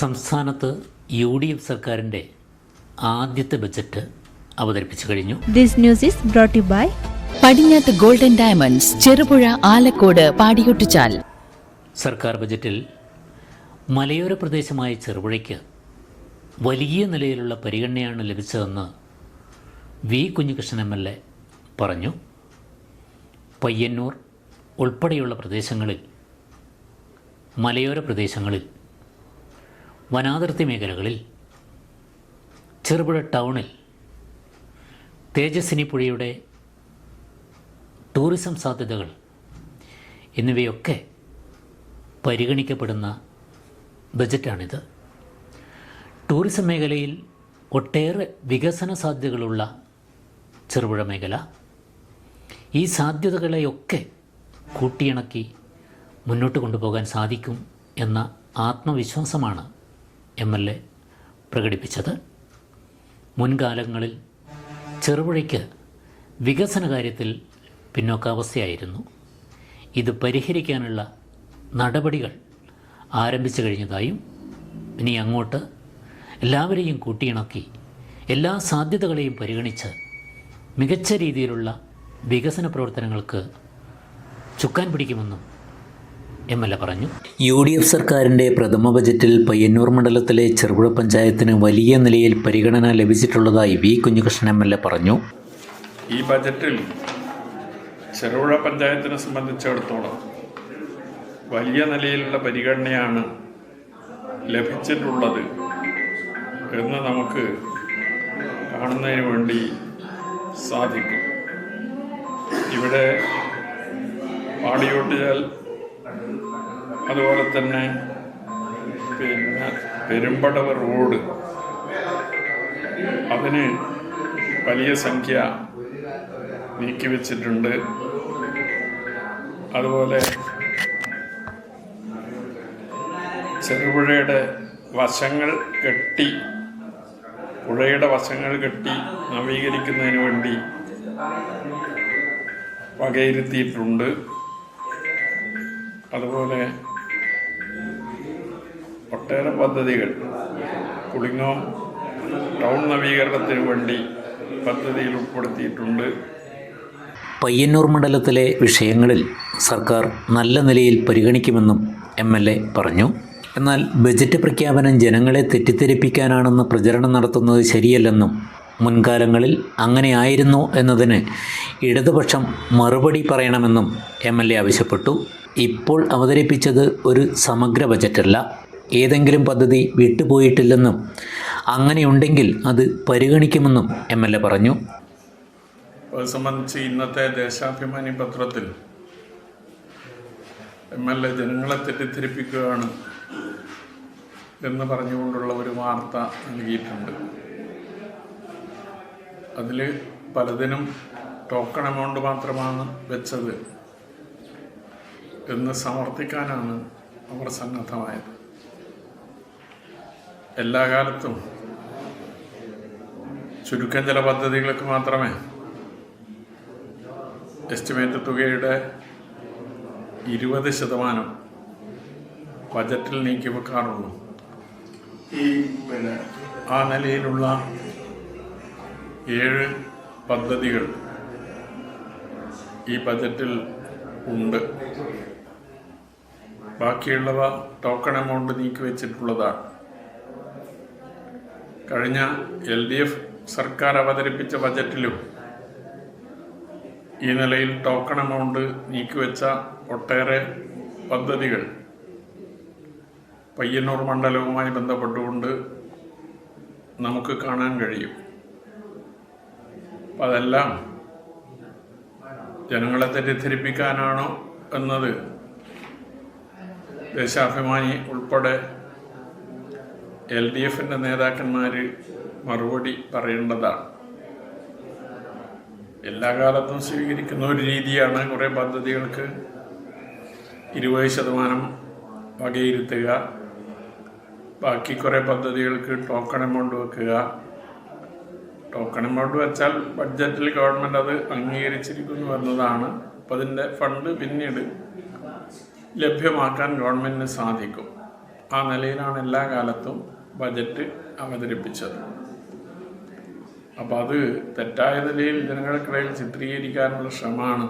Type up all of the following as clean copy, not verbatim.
സംസ്ഥാനത്ത് UDF സർക്കാരിൻ്റെ ആദ്യത്തെ ബജറ്റ് അവതരിപ്പിച്ചു കഴിഞ്ഞു. This news is brought to you by Padinjath golden diamonds, Cherupuzha, Alakode, Padiyotchal. സർക്കാർ ബജറ്റിൽ മലയോര പ്രദേശമായ ചെറുപുഴയ്ക്ക് വലിയ നിലയിലുള്ള പരിഗണനയാണ് ലഭിച്ചതെന്ന് വി കുഞ്ഞികൃഷ്ണൻ MLA പറഞ്ഞു. പയ്യന്നൂർ ഉൾപ്പെടെയുള്ള പ്രദേശങ്ങളിൽ, മലയോര പ്രദേശങ്ങളിൽ, വനാതിർത്തി മേഖലകളിൽ, ചെറുപുഴ ടൗണിൽ തേജസ്വിനി പുഴയുടെ ടൂറിസം സാധ്യതകൾ എന്നിവയൊക്കെ പരിഗണിക്കപ്പെടുന്ന ബജറ്റാണിത്. ടൂറിസം മേഖലയിൽ ഒട്ടേറെ വികസന സാധ്യതകളുള്ള ചെറുപുഴ മേഖല ഈ സാധ്യതകളെയൊക്കെ കൂട്ടിയിണക്കി മുന്നോട്ട് കൊണ്ടുപോകാൻ സാധിക്കും എന്ന ആത്മവിശ്വാസമാണ് MLA പ്രകടിപ്പിച്ചത്. മുൻകാലങ്ങളിൽ ചെറുപുഴയ്ക്ക് വികസന കാര്യത്തിൽ പിന്നോക്കാവസ്ഥയായിരുന്നു. ഇത് പരിഹരിക്കാനുള്ള നടപടികൾ ആരംഭിച്ചു കഴിഞ്ഞതായും ഇനി അങ്ങോട്ട് എല്ലാവരെയും കൂട്ടിയിണക്കി എല്ലാ സാധ്യതകളെയും പരിഗണിച്ച് മികച്ച രീതിയിലുള്ള വികസന പ്രവർത്തനങ്ങൾക്ക് ചുക്കാൻ പിടിക്കുമെന്നും MLA പറഞ്ഞു. UDF സർക്കാരിൻ്റെ പ്രഥമ ബജറ്റിൽ പയ്യന്നൂർ മണ്ഡലത്തിലെ ചെറുപുഴ പഞ്ചായത്തിന് വലിയ നിലയിൽ പരിഗണന ലഭിച്ചിട്ടുള്ളതായി വി കുഞ്ഞികൃഷ്ണൻ MLA പറഞ്ഞു. ഈ ബജറ്റിൽ ചെറുപുഴ പഞ്ചായത്തിനെ സംബന്ധിച്ചിടത്തോളം വലിയ നിലയിലുള്ള പരിഗണനയാണ് ലഭിച്ചിട്ടുള്ളത് എന്ന് നമുക്ക് കാണുന്നതിന് വേണ്ടി സാധിക്കും. ഇവിടെ പാടിയോട്ടിച്ചാൽ, അതുപോലെ തന്നെ പെരുമ്പടവ് റോഡ്, അതിന് വലിയ സംഖ്യ നീക്കിവെച്ചിട്ടുണ്ട്. അതുപോലെ ചെറുപുഴയുടെ വശങ്ങൾ കെട്ടി, പുഴയുടെ വശങ്ങൾ കെട്ടി നവീകരിക്കുന്നതിന് വേണ്ടി വകയിരുത്തിയിട്ടുണ്ട്. അതുപോലെ ഒട്ടേറെ പദ്ധതികൾ പുളിങ്ങോം ടൗൺ നവീകരണത്തിന് വേണ്ടി പദ്ധതിയിൽ ഉൾപ്പെടുത്തിയിട്ടുണ്ട്. പയ്യന്നൂർ മണ്ഡലത്തിലെ വിഷയങ്ങളിൽ സർക്കാർ നല്ല നിലയിൽ പരിഗണിക്കുമെന്നും MLA പറഞ്ഞു. എന്നാൽ ബജറ്റ് പ്രഖ്യാപനം ജനങ്ങളെ തെറ്റിദ്ധരിപ്പിക്കാനാണെന്ന് പ്രചരണം നടത്തുന്നത് ശരിയല്ലെന്നും മുൻകാലങ്ങളിൽ അങ്ങനെയായിരുന്നു എന്നതിന് ഇടതുപക്ഷം മറുപടി പറയണമെന്നും MLA ആവശ്യപ്പെട്ടു. ഇപ്പോൾ അവതരിപ്പിച്ചത് ഒരു സമഗ്ര ബജറ്റല്ല, ഏതെങ്കിലും പദ്ധതി വിട്ടുപോയിട്ടില്ലെന്നും അങ്ങനെയുണ്ടെങ്കിൽ അത് പരിഗണിക്കുമെന്നും MLA പറഞ്ഞു. അത് സംബന്ധിച്ച് ഇന്നത്തെ ദേശാഭിമാനി പത്രത്തിൽ MLA ജനങ്ങളെ തെറ്റിദ്ധരിപ്പിക്കുകയാണ് എന്ന് പറഞ്ഞുകൊണ്ടുള്ള ഒരു വാർത്ത നൽകിയിട്ടുണ്ട്. അതിൽ പലതിനും ടോക്കൺ എമൗണ്ട് മാത്രമാണ് വെച്ചത് എന്ന് സമർത്ഥിക്കാനാണ് അവർ സന്നദ്ധമായത്. എല്ലാ കാലത്തും ചുരുക്കം ചില പദ്ധതികൾക്ക് മാത്രമേ എസ്റ്റിമേറ്റ് തുകയുടെ 20% ബജറ്റിൽ നീക്കി വെക്കാറുള്ളൂ. ആ നിലയിലുള്ള 7 പദ്ധതികൾ ഈ ബജറ്റിൽ ഉണ്ട്. ബാക്കിയുള്ളവ ടോക്കൺ എമൗണ്ട് നീക്കി വെച്ചിട്ടുള്ളതാണ്. കഴിഞ്ഞ LDF സർക്കാർ അവതരിപ്പിച്ച ബജറ്റിലും ഈ നിലയിൽ ടോക്കൺ എമൗണ്ട് നീക്കിവെച്ച ഒട്ടേറെ പദ്ധതികൾ പയ്യന്നൂർ മണ്ഡലവുമായി ബന്ധപ്പെട്ടുകൊണ്ട് നമുക്ക് കാണാൻ കഴിയും. അപ്പം അതെല്ലാം ജനങ്ങളെ തെറ്റിദ്ധരിപ്പിക്കാനാണോ എന്നത് ദേശാഭിമാനി ഉൾപ്പെടെ LDFൻ്റെ നേതാക്കന്മാർ മറുപടി പറയേണ്ടതാണ്. എല്ലാ കാലത്തും സ്വീകരിക്കുന്ന ഒരു രീതിയാണ് കുറേ പദ്ധതികൾക്ക് 20% വകയിരുത്തുക, ബാക്കി കുറേ പദ്ധതികൾക്ക് ടോക്കൺ എമൗണ്ട് വെക്കുക. ടോക്കൺ എമൗണ്ട് വെച്ചാൽ ബഡ്ജറ്റിൽ ഗവൺമെൻറ് അത് അംഗീകരിച്ചിരിക്കുന്നു എന്നതാണ്. അപ്പോൾ അതിൻ്റെ ഫണ്ട് പിന്നീട് ലഭ്യമാക്കാൻ ഗവൺമെൻറ്റിന് സാധിക്കും. ആ നിലയിലാണ് എല്ലാ കാലത്തും ബജറ്റ് അവതരിപ്പിച്ചത്. അപ്പോൾ അത് തെറ്റായ നിലയിൽ ജനങ്ങൾക്കിടയിൽ ചിത്രീകരിക്കാനുള്ള ശ്രമമാണ്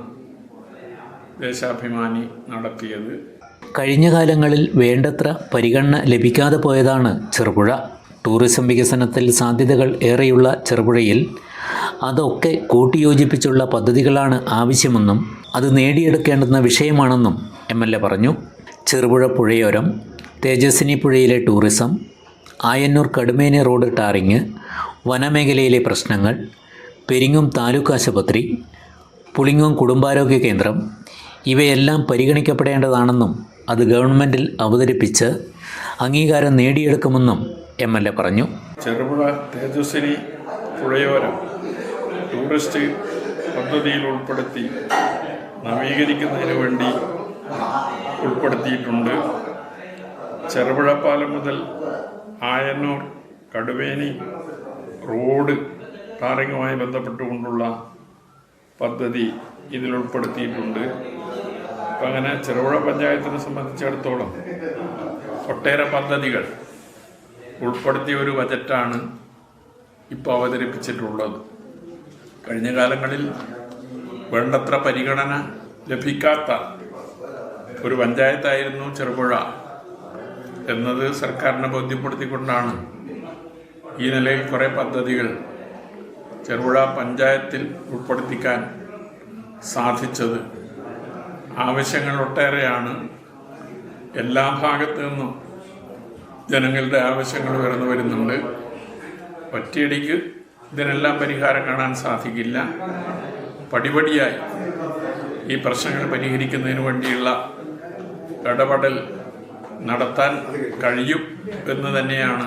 ദേശാഭിമാനി നടത്തിയത്. കഴിഞ്ഞ കാലങ്ങളിൽ വേണ്ടത്ര പരിഗണന ലഭിക്കാതെ പോയതാണ് ചെറുപുഴ. ടൂറിസം വികസനത്തിൽ സാധ്യതകൾ ഏറെയുള്ള ചെറുപുഴയിൽ അതൊക്കെ കൂട്ടിയോജിപ്പിച്ചുള്ള പദ്ധതികളാണ് ആവശ്യമെന്നും അത് നേടിയെടുക്കേണ്ടുന്ന വിഷയമാണെന്നും MLA പറഞ്ഞു. ചെറുപുഴ പുഴയോരം, തേജസ്വിനി പുഴയിലെ tourism, Ayannur Kadumeni road tarring, വനമേഖലയിലെ പ്രശ്നങ്ങൾ, പെരിങ്ങും താലൂക്ക് ആശുപത്രി, പുളിങ്ങോം കുടുംബാരോഗ്യ കേന്ദ്രം ഇവയെല്ലാം പരിഗണിക്കപ്പെടേണ്ടതാണെന്നും അത് ഗവൺമെൻറ്റിൽ അവതരിപ്പിച്ച് അംഗീകാരം നേടിയെടുക്കുമെന്നും MLA പറഞ്ഞു. ചെറുപുഴ തേജസ്വിനി പുഴയോരം ടൂറിസ്റ്റ് പദ്ധതിയിൽ ഉൾപ്പെടുത്തി നവീകരിക്കുന്നതിന് വേണ്ടി ഉൾപ്പെടുത്തിയിട്ടുണ്ട്. ചെറുപുഴ പാലം മുതൽ ആയന്നൂർ കടുവേനി റോഡ് ടാറിങ്ങുമായി ബന്ധപ്പെട്ടുകൊണ്ടുള്ള പദ്ധതി ഇതിൽ ഉൾപ്പെടുത്തിയിട്ടുണ്ട്. അപ്പം അങ്ങനെ ചെറുപുഴ പഞ്ചായത്തിനെ സംബന്ധിച്ചിടത്തോളം ഒട്ടേറെ പദ്ധതികൾ ഉൾപ്പെടുത്തിയ ഒരു ബജറ്റാണ് ഇപ്പോൾ അവതരിപ്പിച്ചിട്ടുള്ളത്. കഴിഞ്ഞ കാലങ്ങളിൽ വേണ്ടത്ര പരിഗണന ലഭിക്കാത്ത ഒരു പഞ്ചായത്തായിരുന്നു ചെറുപുഴ എന്നത് സർക്കാരിനെ ബോധ്യപ്പെടുത്തിക്കൊണ്ടാണ് ഈ നിലയിൽ കുറേ പദ്ധതികൾ ചെറുപുഴ പഞ്ചായത്തിൽ ഉൾപ്പെടുത്തിക്കാൻ സാധിച്ചത്. ആവശ്യങ്ങൾ ഒട്ടേറെയാണ്. എല്ലാ ഭാഗത്തു നിന്നും ജനങ്ങളുടെ ആവശ്യങ്ങൾ ഉയർന്നു വരുന്നുണ്ട്. ഒറ്റയടിക്ക് ഇതിനെല്ലാം പരിഹാരം കാണാൻ സാധിക്കില്ല. പടിപടിയായി ഈ പ്രശ്നങ്ങൾ പരിഹരിക്കുന്നതിന് വേണ്ടിയുള്ള ഇടപെടൽ നടത്താൻ കഴിയും എന്ന് തന്നെയാണ്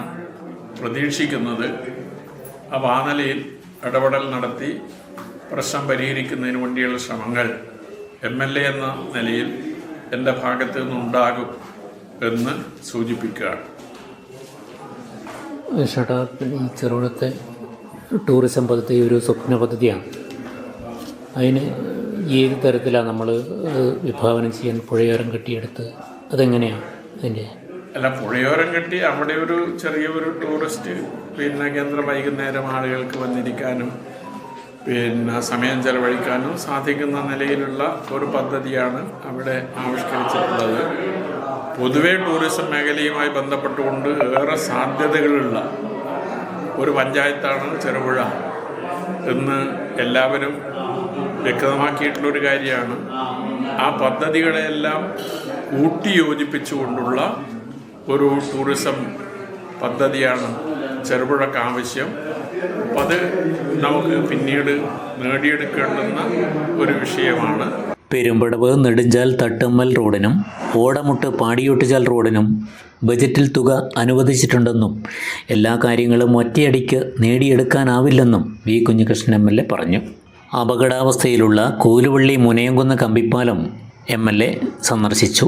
പ്രതീക്ഷിക്കുന്നത്. അപ്പോൾ ആ നിലയിൽ ഇടപെടൽ നടത്തി പ്രശ്നം പരിഹരിക്കുന്നതിന് വേണ്ടിയുള്ള ശ്രമങ്ങൾ MLA എന്ന നിലയിൽ എൻ്റെ ഭാഗത്തു നിന്നുണ്ടാകും എന്ന് സൂചിപ്പിക്കുകയാണ്. ചേട്ടാ, ഈ ചെറുപുഴത്തെ ടൂറിസം പദ്ധതി ഒരു സ്വപ്ന പദ്ധതിയാണ്. അതിന് ഏത് തരത്തിലാണ് നമ്മൾ വിഭാവനം ചെയ്യാൻ പുഴയോരം കെട്ടിയെടുത്ത് അതെങ്ങനെയാണ് അതിൻ്റെ? അല്ല, പുഴയോരം കെട്ടി അവിടെ ഒരു ചെറിയൊരു ടൂറിസ്റ്റ് കേന്ദ്രം വൈകുന്നേരം ആളുകൾക്ക് വന്നിരിക്കാനും സമയം ചെലവഴിക്കാനും സാധിക്കുന്ന നിലയിലുള്ള ഒരു പദ്ധതിയാണ് അവിടെ ആവിഷ്കരിച്ചിട്ടുള്ളത്. പൊതുവെ ടൂറിസം മേഖലയുമായി ബന്ധപ്പെട്ടുകൊണ്ട് ഏറെ സാധ്യതകളുള്ള ഒരു പഞ്ചായത്താണ് ചെറുപുഴ എന്ന് എല്ലാവരും വ്യക്തമാക്കിയിട്ടുള്ളൊരു കാര്യമാണ്. ആ പദ്ധതികളെല്ലാം കൂട്ടിയോജിപ്പിച്ചുകൊണ്ടുള്ള ഒരു ടൂറിസം പദ്ധതിയാണ് ചെറുപുഴക്ക് ആവശ്യം. അപ്പം അത് നമുക്ക് പിന്നീട് നേടിയെടുക്കേണ്ടുന്ന ഒരു വിഷയമാണ്. പെരുമ്പടവ് നെടുഞ്ചാൽ തട്ടുമ്മൽ റോഡിനും ഓടമുട്ട് പാടിയൊട്ടുചാൽ റോഡിനും ബജറ്റിൽ തുക അനുവദിച്ചിട്ടുണ്ടെന്നും എല്ലാ കാര്യങ്ങളും ഒറ്റയടിക്ക് നേടിയെടുക്കാനാവില്ലെന്നും വി കുഞ്ഞികൃഷ്ണൻ MLA പറഞ്ഞു. അപകടാവസ്ഥയിലുള്ള കൂലുവള്ളി മുനയംകുന്ന് കമ്പിപ്പാലം MLA സന്ദർശിച്ചു.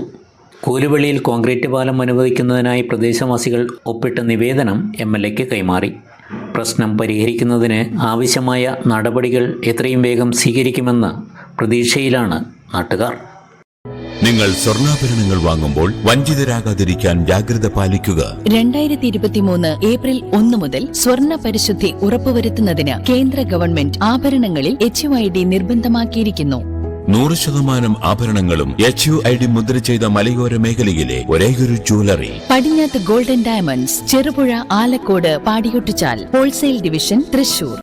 കൂലുവള്ളിയിൽ കോൺക്രീറ്റ് പാലം അനുവദിക്കുന്നതിനായി പ്രദേശവാസികൾ ഒപ്പിട്ട നിവേദനം MLAക്ക് കൈമാറി. പ്രശ്നം പരിഹരിക്കുന്നതിന് ആവശ്യമായ നടപടികൾ എത്രയും വേഗം സ്വീകരിക്കുമെന്ന് പ്രതീക്ഷയിലാണ് നാട്ടുകാർ. നിങ്ങൾ സ്വർണ്ണാഭരണങ്ങൾ വാങ്ങുമ്പോൾ വഞ്ചിതരാകാതിരിക്കാൻ ജാഗ്രത പാലിക്കുക. 2023 ഏപ്രിൽ 1 മുതൽ സ്വർണ്ണ പരിശുദ്ധി ഉറപ്പുവരുത്തുന്നതിന് കേന്ദ്ര ഗവൺമെന്റ് ആഭരണങ്ങളിൽ HUID നിർബന്ധമാക്കിയിരിക്കുന്നു. 100% ആഭരണങ്ങളും HUID മുദ്ര ചെയ്ത മലയോര മേഖലയിലെ ഒരേയൊരു jewellery Padinjath golden diamonds, Cherupuzha, Alakode, Padiyotchal, wholesale division, Thrissur.